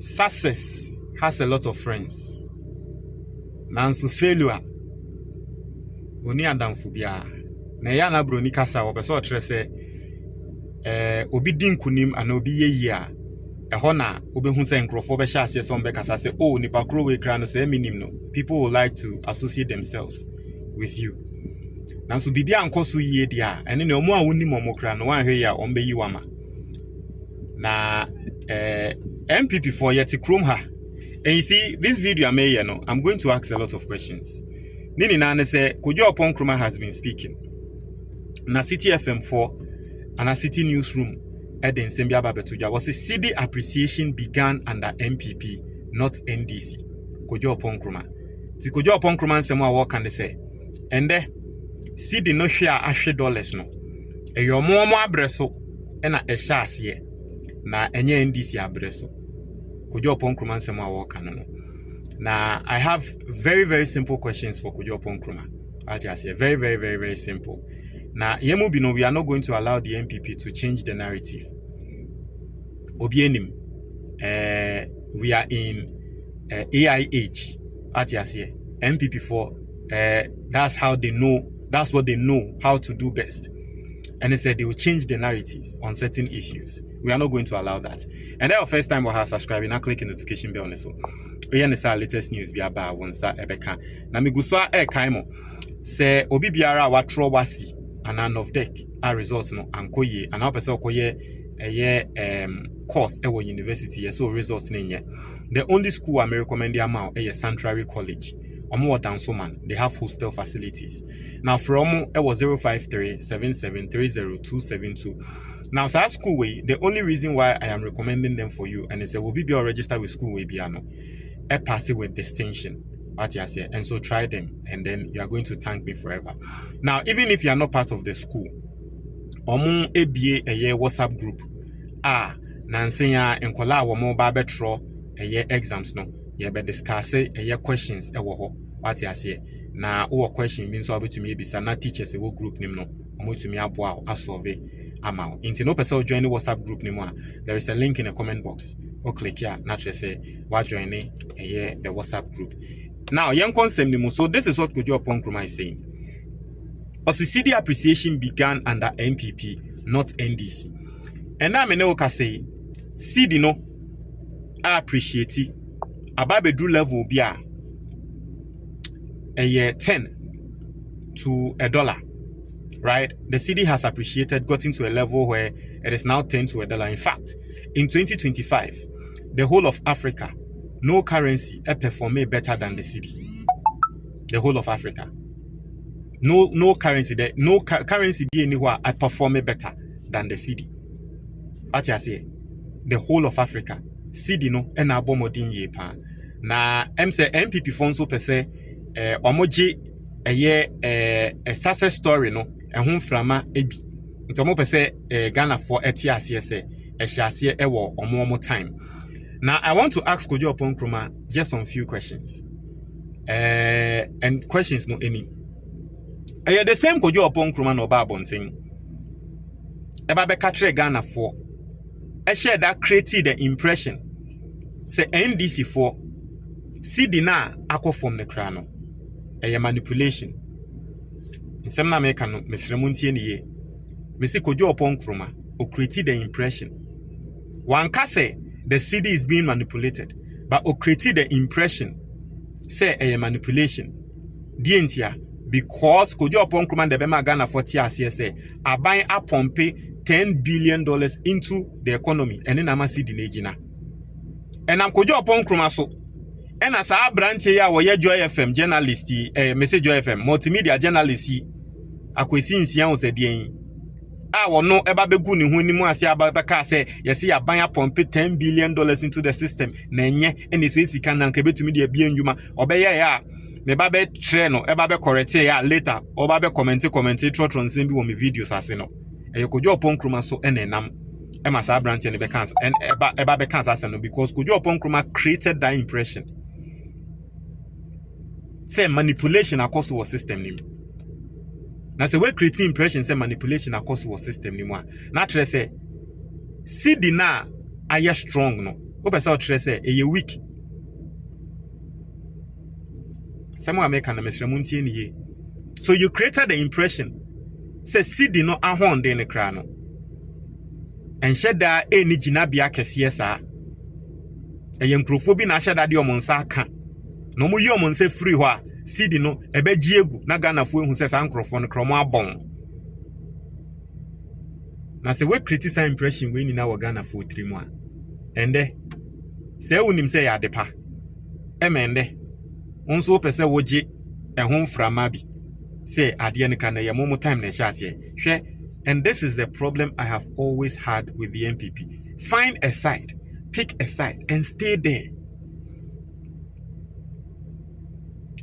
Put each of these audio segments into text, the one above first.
Success has a lot of friends. Nanso failure oni adamfo bia na ya na broni kasa wo pese o tre se obi din kunim ana obi yeyi a ho na obehu se nkrofo be sha ase so mbe kasa se oh nipa kro we kra no se minim no. People will like to associate themselves with you. Nanso bibia ankoso yie dia ene ne omo a woni momo kra no wan hwe ya ombe yi wama na NPP for yet Nkrumah. And you see, this video I'm going to ask a lot of questions. Nini na say Kojo Oppong Nkrumah has been speaking. Na City FM4 and a City Newsroom Eden Sembia Babetuja was a cedi appreciation began under NPP, not NDC. Kojo Oppong Nkrumah. The Kojo Oppong Nkrumah semwa what can they say? And there cedi no share $80 no. E yo mo abreso na e share asiye na enye NDC abreso. Kojo Oppong Nkrumah semwa what can no. Now, I have very, very simple questions for Kojo Oppong Nkrumah. I say very, very, very, very simple. Now, Yemubino, we are not going to allow the NPP to change the narrative. Obienim, we are in AI age. NPP for that's how they know. That's what they know how to do best. And they said they will change the narrative on certain issues. We are not going to allow that. And that's the first time we have subscribed. Now click the notification bell on this. We understand latest news be about one sa ebeka. Na migusa kaimo se obi biara watro wasi an of deck a results no ankoye and person koye course ewo university so results nenye. The only school I may recommend amount is Sanctuary College. Omo Dansoman, they have hostel facilities. Now from was 05377302272. Now so school way, the only reason why I am recommending them for you and it's a will be registered with school way piano. A pass it with distinction. And so try them and then you are going to thank me forever. Now, even if you are not part of the school, omo ABA a year WhatsApp group. Nansenya enkola wo mo ba betro a year exams no. You be discuss a year questions e wo ho. Na o question means so to me be na teachers e wo group nim no. Omo to me aboa asolve amount. Inti no person join the WhatsApp group nim there is a link in the comment box. Or click here, naturally say, why join the WhatsApp group. Now, young concept, so this is what Kojo Oppong Nkrumah is saying. Also, cedi appreciation began under NPP, not NDC. And now, I say, cedi no, I appreciate it. Ababe do level be a year 10 to $1. Right? The cedi has appreciated, gotten to a level where it is now 10 to $1. In fact, in 2025, the whole of Africa, no currency perform better than the cedi. The whole of Africa, no currency there, no currency be anywhere perform better than the cedi. What I say, the whole of Africa, cedi no ena bomodin ye pa. Na say NPP fonso per se, omoji a success story no, home frama ebi. Ntomo per se Ghana for etiasie se. More time. Now I want to ask Kojo Oppong Nkrumah just some few questions. And questions no any. The same Kojo Oppong Nkrumah no babonting. Eba be katre Ghana for. Share that created the impression. Say NDC for cedi na akọ from the krano. Manipulation. In some na make no mesremuntie ne ye. Mesi Kojo Oppong Nkrumah or created the impression. One can say the cedi is being manipulated, but or created the impression say a manipulation. Dientia because Kojo Oppong Nkrumah the Bema Ghana 40 CSA are buying up pay $10 billion into the economy and then I'm a cedi negina. And I'm Kojo Oppong Nkrumah so and as a branch here where Joy FM journalist message Joy FM multimedia journalist akwesi nsia o se dien no eba begu ni hu ni mu ase abaka say yesi aban pompe $10 billion into the system na enye ene se sika na nka betumi de bia ndwuma obeye ya me ba be tre no eba be correct ya later oba be comment trotron nsem bi wo me videos ase no Kojo Oppong Nkrumah so enenam e ma sa branch ne be cancer and eba be cancer ase no because Kojo Oppong Nkrumah created that impression say manipulation across our system nim. Now say we creating impression say manipulation across our system ni mo. Naturally say cedi na aye strong no. Opesa trese a week. Someone make an mesremunti ye. So you created the impression. Say cedi no ahon de ne kra no. And shed da eni jinabia kesiye sa. Eye nkrofo bi na hyeda de omonsa aka. No mu yi omonsa free ho a cedi no ebe giegu na Ghanafo ehu se sa nkrofo no kromo abon. Na se we criticize impression we ni na wo Ghanafo trimu a. Ende se unim se ya depa. Emende. Onso pese woje ehun frama bi. Say ade ne kana ye momo time na hye hwe. And this is the problem I have always had with the NPP. Find a side, pick a side, and stay there.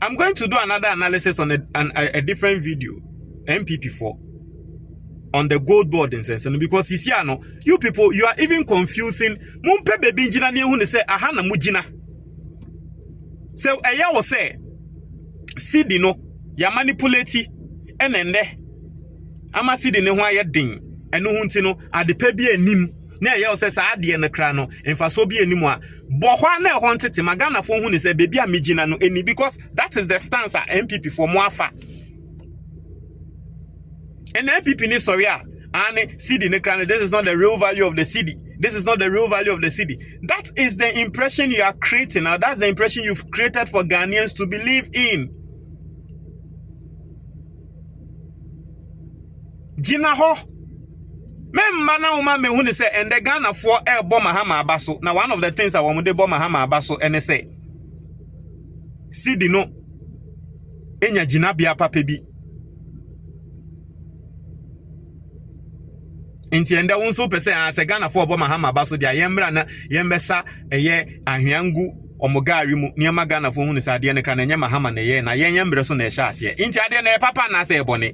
I'm going to do another analysis on a different video, NPP4, on the gold board in sense. Because you people, you are even confusing. Mumpe baby jina ni hu say ahana mujina. So eya wo say cedi no ya manipulate enende. Ama cedi ne ho ayedin eno hu nti no adepa bi anim na ye ose sa ade ne kra no emfaso bi anim a bohwa na ho ntete Ghanafo hu ne se bebi a megina no eni because that is the stance at NPP for mo afa. And NPP ni sorry and cedi ne kra no, this is not the real value of the cedi. This is not the real value of the cedi. That is the impression you are creating. Now that's the impression you've created for Ghanaians to believe in. Gina ho memma na uma me hu ne say ende Ghanafo e bo mahama abaso. Now one of the things I want to bo mahama abaso ene say cedi no enya gina bia papa bi enti ende wonso pese ase Ghanafo bo mahama abaso dia yembra na yembesa eye ahwangu omogari mu niema Ghanafo hu ne say ade ne kra na nya mahama na ye na yembre so na e hya ase enti ade na e papa na ase e bone.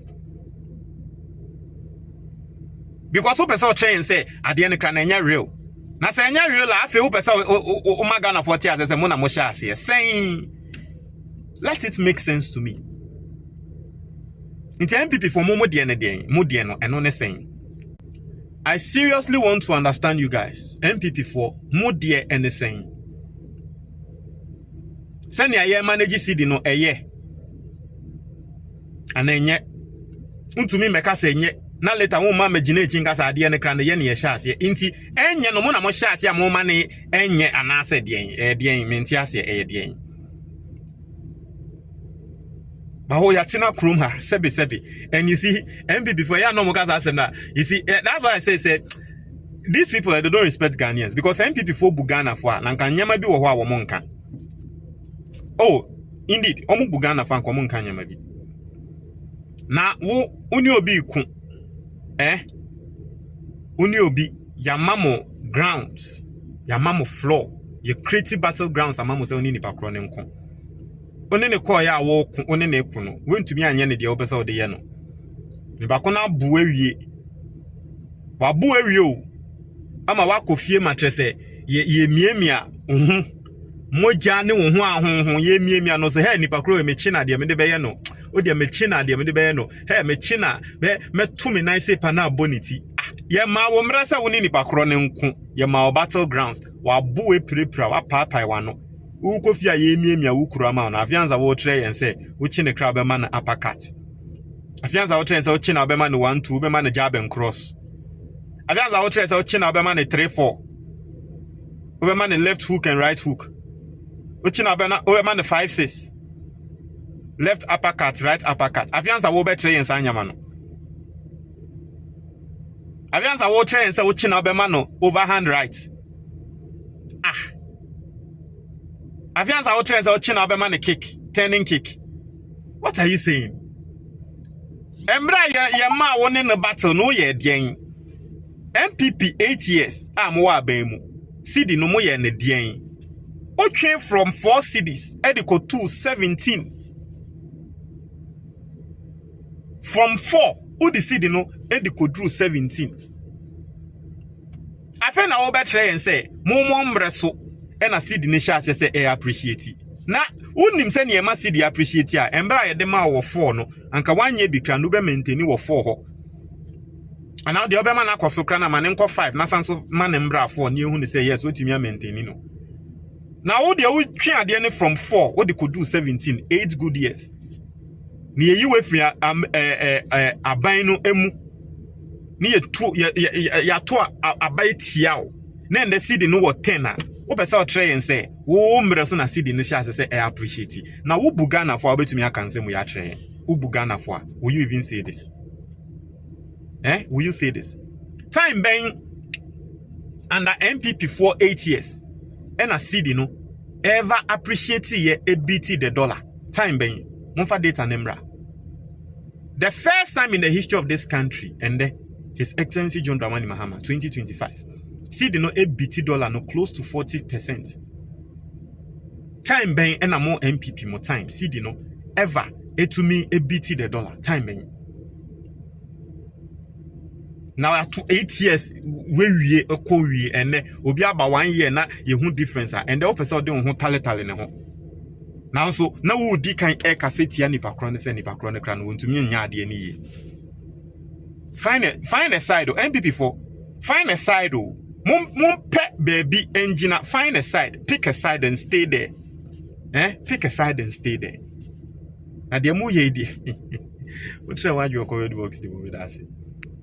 Because who person train say at the end can enya real. Na say enya real la afi who person o Ghanafo tia say mo na mo sha ase saying let it make sense to me. In the NPP for mo de no eno ne saying. I seriously want to understand you guys. NPP for mo de ene saying. Send ya manage cedi no eye. Anenye. Untumi meka say nye. Na later wo ma magina echinga sa ade ne kra ne ye ne ye hya ase enti enye no mo na mo hya ase mo ma ne enye anase de menti ase de ba ho ya tina krom ha sebi and you see NPP for ya no mo ka sa na you see that's why I say these people they don't respect Ghanaians because NPP for Bugana for na nka nyama bi wo ho a wo mo nka oh indeed omo Bugana for nka mo nka nyama bi na wo uni obi ku uni obi yamamo grounds yamamo floor ye create battlegrounds amamo se oni nipa kro ne nko oni ne call ya wo ku oni ne ku no wentumi anye ne de obesa ode ye no nipa ko na bu awie wa bu awie o ama wa kofie matrese ye miemia moja ne wo ho ahonhon ye miemia no se he nipa kro me china de me de be ye no o de me china de me de be no he me china me to me nice pa na boniti ye ma wo mrasa woni nipa kro ne nko ye ma battlegrounds wa bu e prepra wa papai wa no u kofia ye miemia wo kura ma na afianza wo tre yen se wo chi ne kra be ma na uppercut afianza wo tre se wo chi na be ma na 1-2 be ma na jab and cross afianza wo tre se wo chi na be ma na 3-4 wo be ma na left hook and right hook wo chi na be ma na 5-6 left uppercut, right uppercut. Afianza wo be train sa nyama no. Afianza wo train sa wo china be ma no overhand right. Afianza wo train sa wo china be ma no kick, turning kick. What are you saying? Embra ye ma wo ne no battle no ye den. NPP 8 years am wo aban mu. Cedi no mo ye ne den. O train from 4 cedis, ediko 217. From 4, who the cedi no, and the could drew 17. I find our better and say, Momom Bresso, and a cedi nation say, I appreciate it. Na, wouldn't send ye must cedi appreciate ya, and buy a dema or 4 no, and 1 year be can do maintain you 4. And now the other man akɔ krana man enko 5 na sanso man mbra 4 ni hu ne say yes what you maintain no. Now what they would twe ade from 4 what they could do 17 8 good years. Ni yi we fi aban no emu ni ya to abai tia o na the cedi no was 10 a wo pese o try and say wo mre so na cedi no sha say I appreciate. Now wo buga na for obetumi aka nsem ya try wo buga na for will you even say this? Will you say this? Time being under NPP for 8 years and a cedi no ever appreciate ye a BT the dollar. Time being Monfa data Nembra. The first time in the history of this country, and His Excellency John Dramani Mahama, 2025, cedi no a BT dollar no close to 40%. Time being and a more NPP more time. Cedi no ever to me a BT the dollar. Time being. Now at 8 years we a call and obi about 1 year na ye hu difference and the opposite dey hu tale ne ho. Now so na wo di kan e cassette ya nipa kro ne se nipa kro ne kra no ntumi nya ade ni ye. Find a side o NPP for find a side o mum pe baby engineer find a side pick a side and stay there. Pick a side and stay there. Na de mu ye di. What try what you call box the movie that's it.